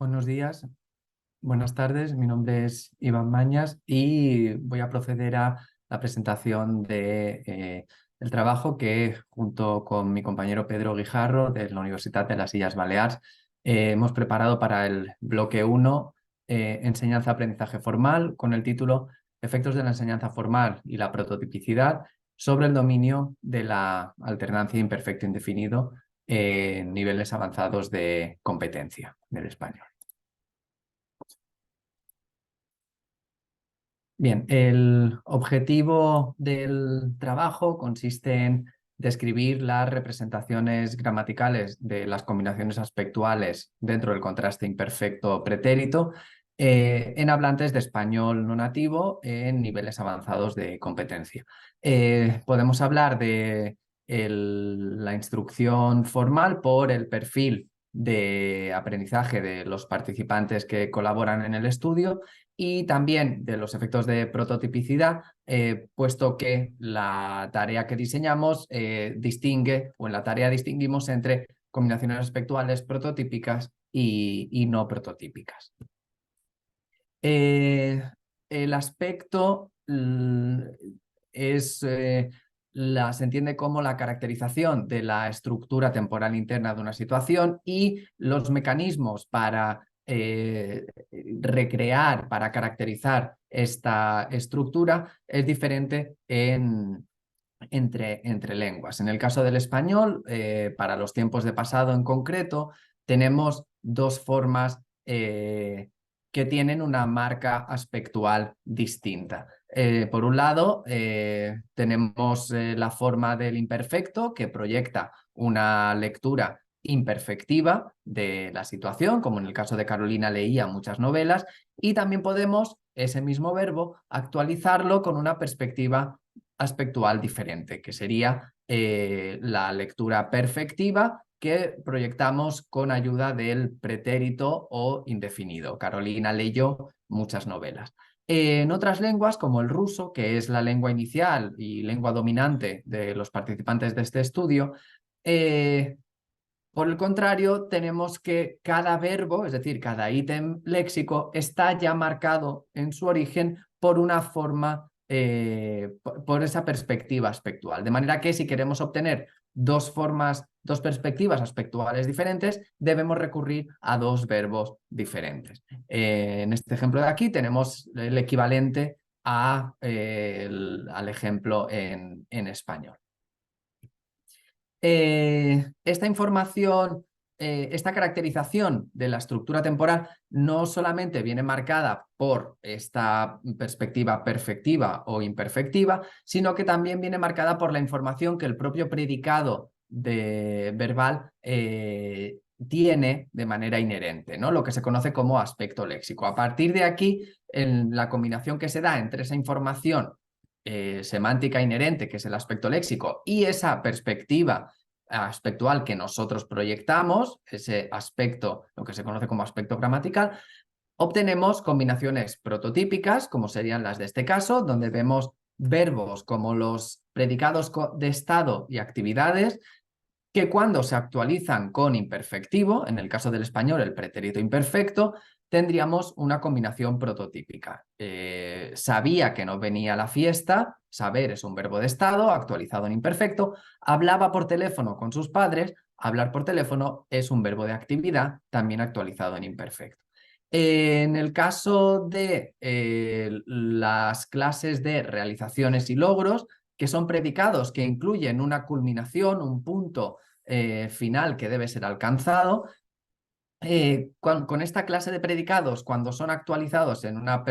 Buenos días, buenas tardes. Mi nombre es Iván Mañas y voy a proceder a la presentación del trabajo que, junto con mi compañero Pedro Guijarro de la Universidad de las Illes Balears, hemos preparado para el bloque 1, Enseñanza-Aprendizaje Formal, con el título Efectos de la enseñanza formal y la prototipicidad sobre el dominio de la alternancia imperfecto-indefinido en niveles avanzados de competencia del español. Bien, el objetivo del trabajo consiste en describir las representaciones gramaticales de las combinaciones aspectuales dentro del contraste imperfecto pretérito en hablantes de español no nativo en niveles avanzados de competencia. Podemos hablar de la instrucción formal por el perfil de aprendizaje de los participantes que colaboran en el estudio y también de los efectos de prototipicidad, puesto que la tarea que diseñamos distingue, o en la tarea distinguimos entre combinaciones aspectuales prototípicas y no prototípicas. El aspecto se entiende como la caracterización de la estructura temporal interna de una situación y los mecanismos para recrear, para caracterizar esta estructura es diferente entre lenguas. En el caso del español, para los tiempos de pasado en concreto, tenemos dos formas que tienen una marca aspectual distinta. Por un lado, tenemos la forma del imperfecto, que proyecta una lectura imperfectiva de la situación, como en el caso de Carolina leía muchas novelas, y también podemos, ese mismo verbo, actualizarlo con una perspectiva aspectual diferente, que sería la lectura perfectiva que proyectamos con ayuda del pretérito o indefinido. Carolina leyó muchas novelas. En otras lenguas, como el ruso, que es la lengua inicial y lengua dominante de los participantes de este estudio, por el contrario, tenemos que cada verbo, es decir, cada ítem léxico, está ya marcado en su origen por una forma, por esa perspectiva aspectual. De manera que si queremos obtener dos perspectivas aspectuales diferentes, debemos recurrir a dos verbos diferentes. En este ejemplo de aquí tenemos el equivalente al ejemplo en español. Esta información, esta caracterización de la estructura temporal no solamente viene marcada por esta perspectiva perfectiva o imperfectiva, sino que también viene marcada por la información que el propio predicado verbal tiene de manera inherente, ¿no? Lo que se conoce como aspecto léxico. A partir de aquí, en la combinación que se da entre esa información semántica inherente, que es el aspecto léxico, y esa perspectiva aspectual que nosotros proyectamos, ese aspecto, lo que se conoce como aspecto gramatical, obtenemos combinaciones prototípicas, como serían las de este caso, donde vemos verbos como los predicados de estado y actividades, que cuando se actualizan con imperfectivo, en el caso del español el pretérito imperfecto, tendríamos una combinación prototípica. Sabía que no venía a la fiesta, saber es un verbo de estado, actualizado en imperfecto, hablaba por teléfono con sus padres, hablar por teléfono es un verbo de actividad, también actualizado en imperfecto. En el caso de las clases de realizaciones y logros, que son predicados que incluyen una culminación, un punto final que debe ser alcanzado, con esta clase de predicados, cuando son actualizados desde una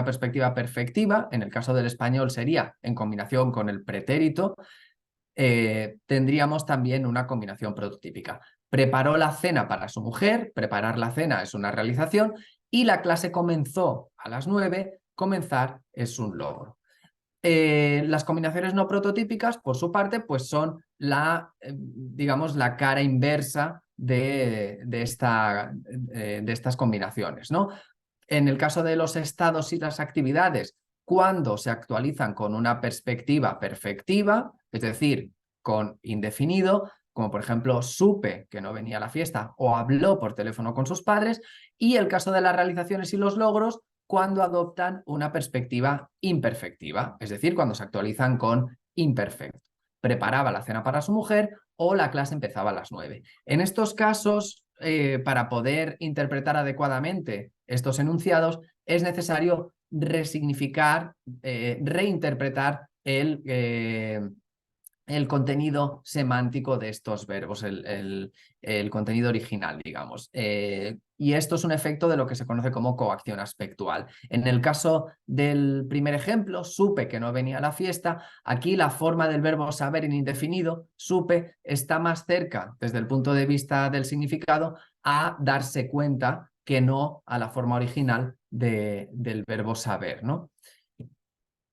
perspectiva perfectiva, en el caso del español sería en combinación con el pretérito, tendríamos también una combinación prototípica. Preparó la cena para su mujer, preparar la cena es una realización, y la clase comenzó a las 9, comenzar es un logro. Las combinaciones no prototípicas, por su parte, pues son digamos, la cara inversa de estas combinaciones, ¿no? En el caso de los estados y las actividades, cuando se actualizan con una perspectiva perfectiva, es decir, con indefinido, como por ejemplo supe que no venía a la fiesta o habló por teléfono con sus padres, y el caso de las realizaciones y los logros cuando adoptan una perspectiva imperfectiva, es decir, cuando se actualizan con imperfecto. Preparaba la cena para su mujer o la clase empezaba a las 9. En estos casos, para poder interpretar adecuadamente estos enunciados, es necesario resignificar, reinterpretar el contenido semántico de estos verbos, el contenido original, digamos. Y esto es un efecto de lo que se conoce como coacción aspectual. En el caso del primer ejemplo, supe que no venía a la fiesta, aquí la forma del verbo saber en indefinido, supe, está más cerca, desde el punto de vista del significado, a darse cuenta que no a la forma original del verbo saber, ¿no?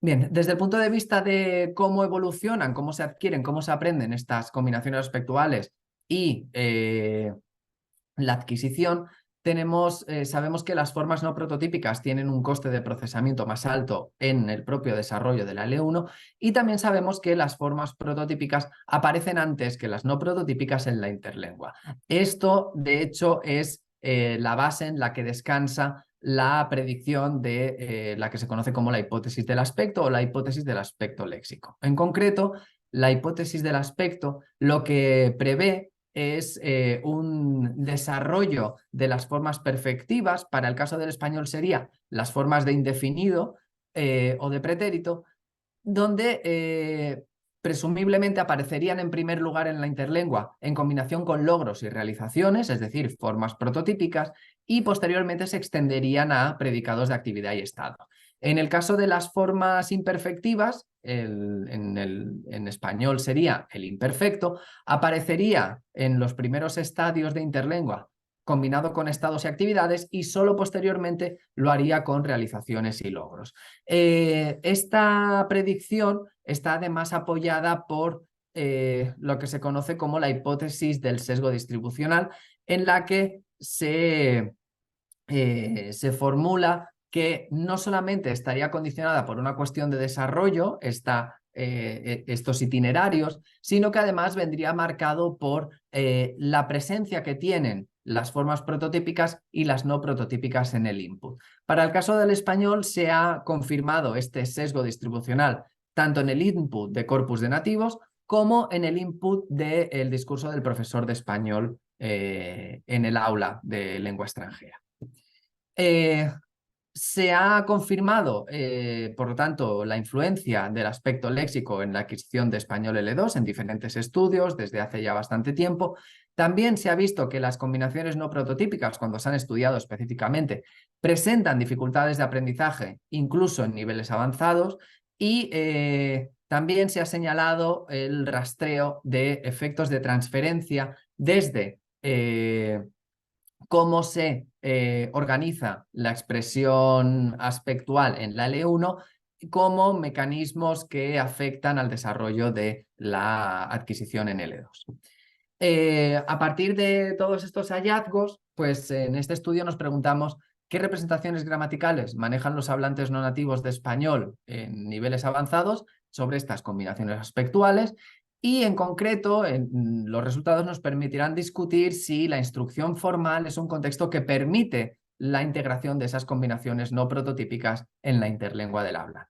Bien, desde el punto de vista de cómo evolucionan, cómo se adquieren, cómo se aprenden estas combinaciones aspectuales y la adquisición, sabemos que las formas no prototípicas tienen un coste de procesamiento más alto en el propio desarrollo de la L1, y también sabemos que las formas prototípicas aparecen antes que las no prototípicas en la interlengua. Esto, de hecho, es la base en la que descansa la predicción de la que se conoce como la hipótesis del aspecto o la hipótesis del aspecto léxico. En concreto, la hipótesis del aspecto lo que prevé es un desarrollo de las formas perfectivas. Para el caso del español sería las formas de indefinido o de pretérito, donde presumiblemente aparecerían en primer lugar en la interlengua en combinación con logros y realizaciones, es decir, formas prototípicas, y posteriormente se extenderían a predicados de actividad y estado. En el caso de las formas imperfectivas, en español sería el imperfecto, aparecería en los primeros estadios de interlengua combinado con estados y actividades, y solo posteriormente lo haría con realizaciones y logros. Esta predicción está además apoyada por lo que se conoce como la hipótesis del sesgo distribucional, en la que se formula que no solamente estaría condicionada por una cuestión de desarrollo, estos itinerarios, sino que además vendría marcado por la presencia que tienen las formas prototípicas y las no prototípicas en el input. Para el caso del español se ha confirmado este sesgo distribucional tanto en el input de corpus de nativos como en el input del discurso del profesor de español en el aula de lengua extranjera. Se ha confirmado, por lo tanto, la influencia del aspecto léxico en la adquisición de español L2 en diferentes estudios desde hace ya bastante tiempo. También se ha visto que las combinaciones no prototípicas, cuando se han estudiado específicamente, presentan dificultades de aprendizaje, incluso en niveles avanzados, y también se ha señalado el rastreo de efectos de transferencia desde cómo se organiza la expresión aspectual en la L1 como mecanismos que afectan al desarrollo de la adquisición en L2. A partir de todos estos hallazgos, pues en este estudio nos preguntamos qué representaciones gramaticales manejan los hablantes no nativos de español en niveles avanzados sobre estas combinaciones aspectuales, y en concreto los resultados nos permitirán discutir si la instrucción formal es un contexto que permite la integración de esas combinaciones no prototípicas en la interlengua del hablante.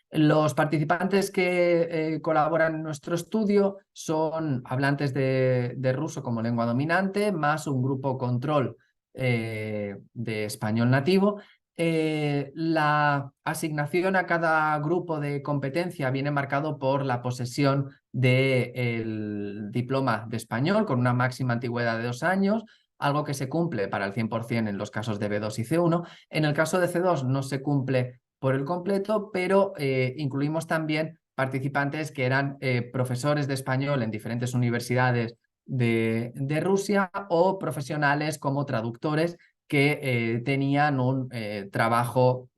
Los participantes que colaboran en nuestro estudio son hablantes de ruso como lengua dominante, más un grupo control de español nativo. La asignación a cada grupo de competencia viene marcado por la posesión del diploma de español con una máxima antigüedad de 2 años, algo que se cumple para el 100% en los casos de B2 y C1. En el caso de C2 no se cumple por el completo, pero incluimos también participantes que eran profesores de español en diferentes universidades de Rusia, o profesionales como traductores que tenían un trabajo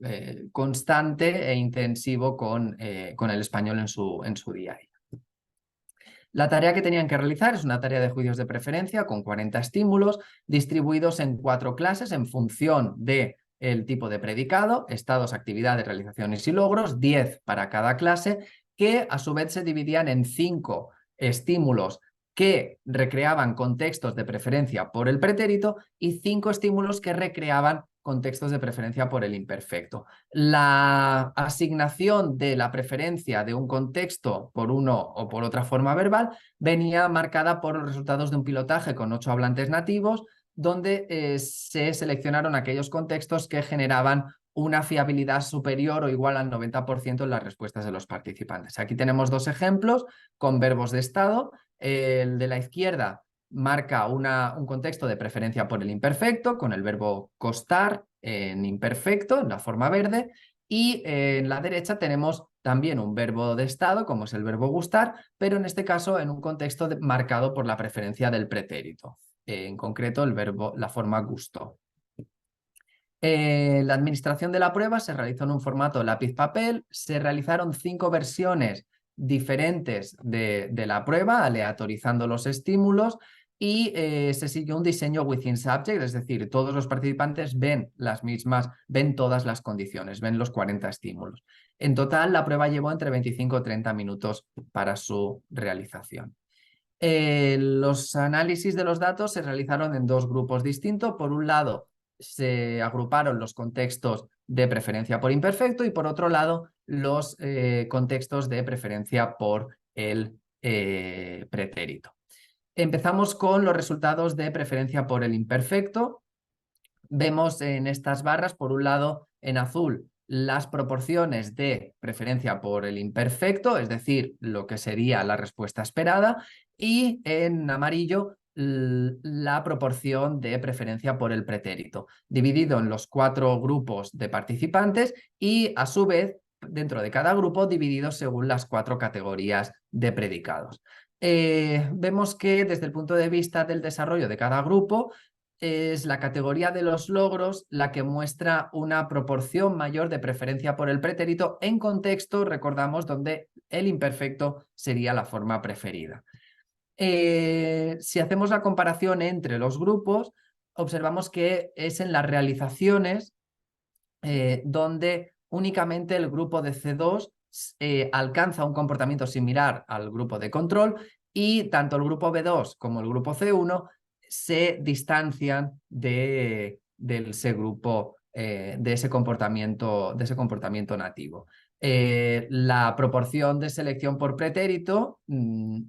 constante e intensivo con el español en su día a día. La tarea que tenían que realizar es una tarea de juicios de preferencia con 40 estímulos distribuidos en 4 clases en función del tipo de predicado, estados, actividades, realizaciones y logros, 10 para cada clase, que a su vez se dividían en 5 estímulos que recreaban contextos de preferencia por el pretérito y 5 estímulos que recreaban contextos de preferencia por el imperfecto. La asignación de la preferencia de un contexto por uno o por otra forma verbal venía marcada por los resultados de un pilotaje con 8 hablantes nativos, donde se seleccionaron aquellos contextos que generaban una fiabilidad superior o igual al 90% en las respuestas de los participantes. Aquí tenemos 2 ejemplos con verbos de estado. El de la izquierda marca un contexto de preferencia por el imperfecto, con el verbo costar en imperfecto, en la forma verde, y en la derecha tenemos también un verbo de estado, como es el verbo gustar, pero en este caso en un contexto marcado por la preferencia del pretérito, en concreto la forma gustó. La administración de la prueba se realizó en un formato lápiz-papel, se realizaron 5 versiones diferentes de la prueba, aleatorizando los estímulos, y se siguió un diseño within subject, es decir, todos los participantes ven todas las condiciones, ven los 40 estímulos. En total, la prueba llevó entre 25 y 30 minutos para su realización. Los análisis de los datos se realizaron en 2 grupos distintos. Por un lado, se agruparon los contextos de preferencia por imperfecto y por otro lado los contextos de preferencia por el pretérito. Empezamos con los resultados de preferencia por el imperfecto. Vemos en estas barras, por un lado, en azul, las proporciones de preferencia por el imperfecto, es decir, lo que sería la respuesta esperada, y en amarillo la proporción de preferencia por el pretérito, dividido en los 4 grupos de participantes y, a su vez, dentro de cada grupo, divididos según las 4 categorías de predicados. Vemos que desde el punto de vista del desarrollo de cada grupo, es la categoría de los logros la que muestra una proporción mayor de preferencia por el pretérito en contexto, recordamos, donde el imperfecto sería la forma preferida. Si hacemos la comparación entre los grupos, observamos que es en las realizaciones donde únicamente el grupo de C2 alcanza un comportamiento similar al grupo de control, y tanto el grupo B2 como el grupo C1 se distancian de ese grupo, de ese comportamiento nativo. La proporción de selección por pretérito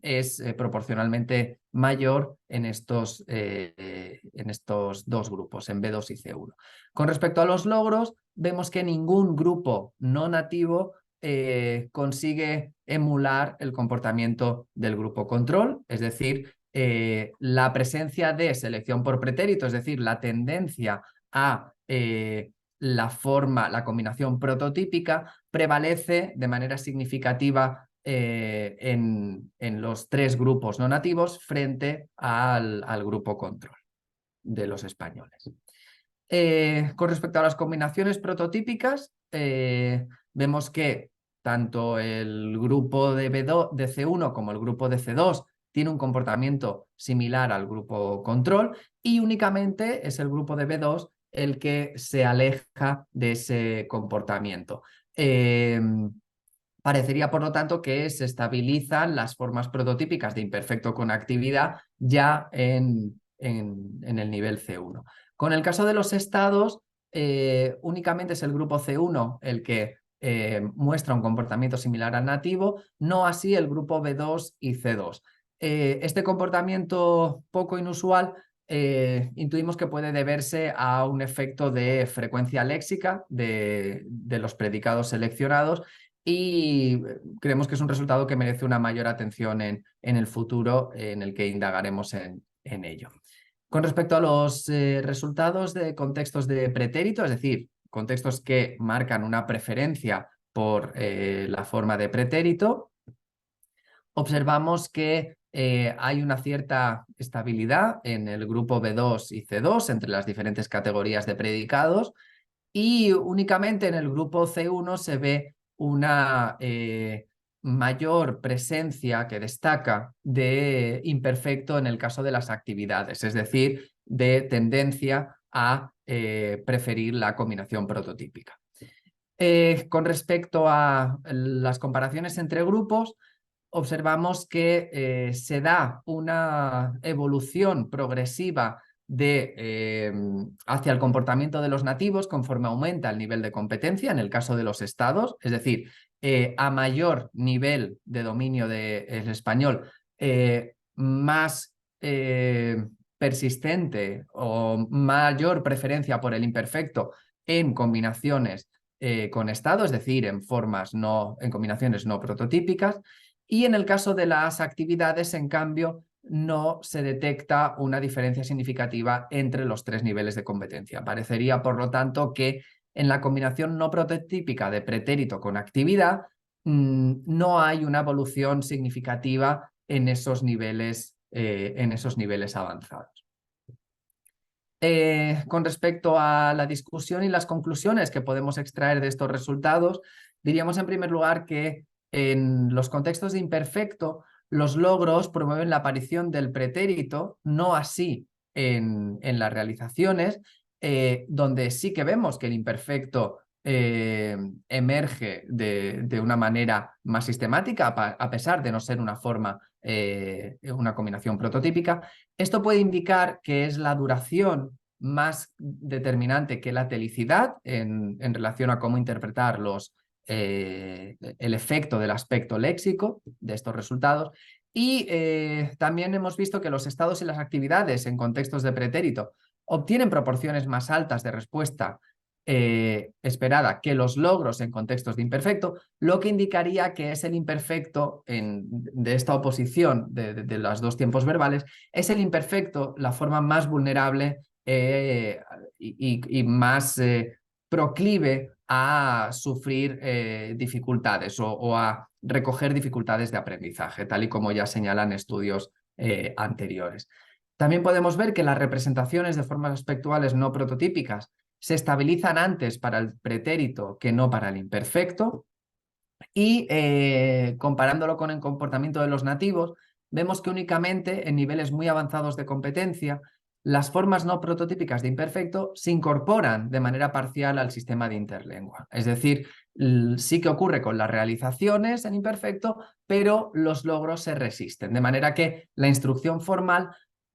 es proporcionalmente mayor en estos 2 grupos, en B2 y C1. Con respecto a los logros, vemos que ningún grupo no nativo consigue emular el comportamiento del grupo control, es decir, la presencia de selección por pretérito, es decir, la tendencia a la combinación prototípica, prevalece de manera significativa en los 3 grupos no nativos frente al grupo control de los españoles. Con respecto a las combinaciones prototípicas, vemos que tanto el grupo de C1 como el grupo de C2 tiene un comportamiento similar al grupo control, y únicamente es el grupo de B2 el que se aleja de ese comportamiento. Parecería, por lo tanto, que se estabilizan las formas prototípicas de imperfecto con actividad ya en el nivel C1. Con el caso de los estados, únicamente es el grupo C1 el que muestra un comportamiento similar al nativo, no así el grupo B2 y C2. Este comportamiento poco inusual intuimos que puede deberse a un efecto de frecuencia léxica de los predicados seleccionados, y creemos que es un resultado que merece una mayor atención en el futuro, en el que indagaremos en ello. Con respecto a los resultados de contextos de pretérito, es decir, contextos que marcan una preferencia por la forma de pretérito, observamos que hay una cierta estabilidad en el grupo B2 y C2 entre las diferentes categorías de predicados, y únicamente en el grupo C1 se ve una mayor presencia que destaca de imperfecto en el caso de las actividades, es decir, de tendencia a preferir la combinación prototípica. Con respecto a las comparaciones entre grupos, observamos que se da una evolución progresiva hacia el comportamiento de los nativos conforme aumenta el nivel de competencia en el caso de los estados, es decir, a mayor nivel de dominio del español, más persistente o mayor preferencia por el imperfecto en combinaciones con estado, es decir, en combinaciones no prototípicas. Y en el caso de las actividades, en cambio, no se detecta una diferencia significativa entre los tres niveles de competencia. Parecería, por lo tanto, que en la combinación no prototípica de pretérito con actividad no hay una evolución significativa en esos niveles avanzados. Con respecto a la discusión y las conclusiones que podemos extraer de estos resultados, diríamos en primer lugar que en los contextos de imperfecto los logros promueven la aparición del pretérito, no así en las realizaciones, donde sí que vemos que el imperfecto emerge de una manera más sistemática, a pesar de no ser una combinación prototípica. Esto puede indicar que es la duración más determinante que la telicidad en relación a cómo interpretar el efecto del aspecto léxico de estos resultados. Y también hemos visto que los estados y las actividades en contextos de pretérito obtienen proporciones más altas de respuesta esperada que los logros en contextos de imperfecto, lo que indicaría que es el imperfecto de esta oposición de los dos tiempos verbales, es el imperfecto la forma más vulnerable y más proclive a sufrir dificultades o a recoger dificultades de aprendizaje, tal y como ya señalan estudios anteriores. También podemos ver que las representaciones de formas aspectuales no prototípicas se estabilizan antes para el pretérito que no para el imperfecto, y comparándolo con el comportamiento de los nativos, vemos que únicamente en niveles muy avanzados de competencia las formas no prototípicas de imperfecto se incorporan de manera parcial al sistema de interlengua. Es decir, sí que ocurre con las realizaciones en imperfecto, pero los logros se resisten. De manera que la instrucción formal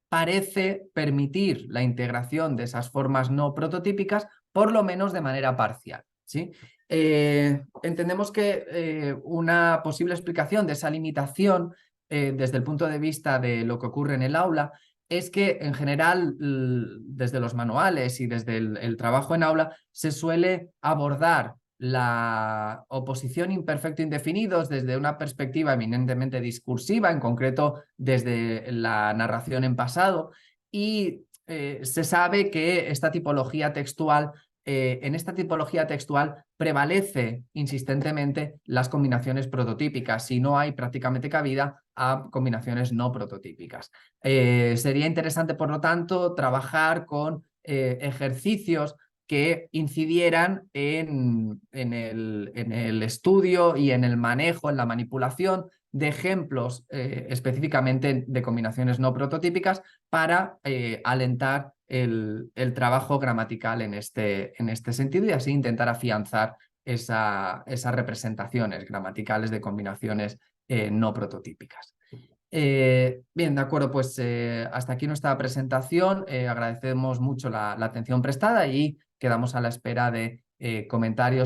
parece permitir la integración de esas formas no prototípicas, por lo menos de manera parcial, ¿sí? Entendemos que una posible explicación de esa limitación desde el punto de vista de lo que ocurre en el aula es que en general desde los manuales y desde el trabajo en aula se suele abordar la oposición imperfecto-indefinidos desde una perspectiva eminentemente discursiva, en concreto desde la narración en pasado, y se sabe que esta tipología textual en esta tipología textual prevalece insistentemente las combinaciones prototípicas y no hay prácticamente cabida a combinaciones no prototípicas. Sería interesante, por lo tanto, trabajar con ejercicios que incidieran en el estudio y en el manejo, en la manipulación de ejemplos específicamente de combinaciones no prototípicas para alentar el trabajo gramatical en este sentido y así intentar afianzar esas representaciones gramaticales de combinaciones no prototípicas. Bien, de acuerdo, pues hasta aquí nuestra presentación. Agradecemos mucho la atención prestada y quedamos a la espera de comentarios.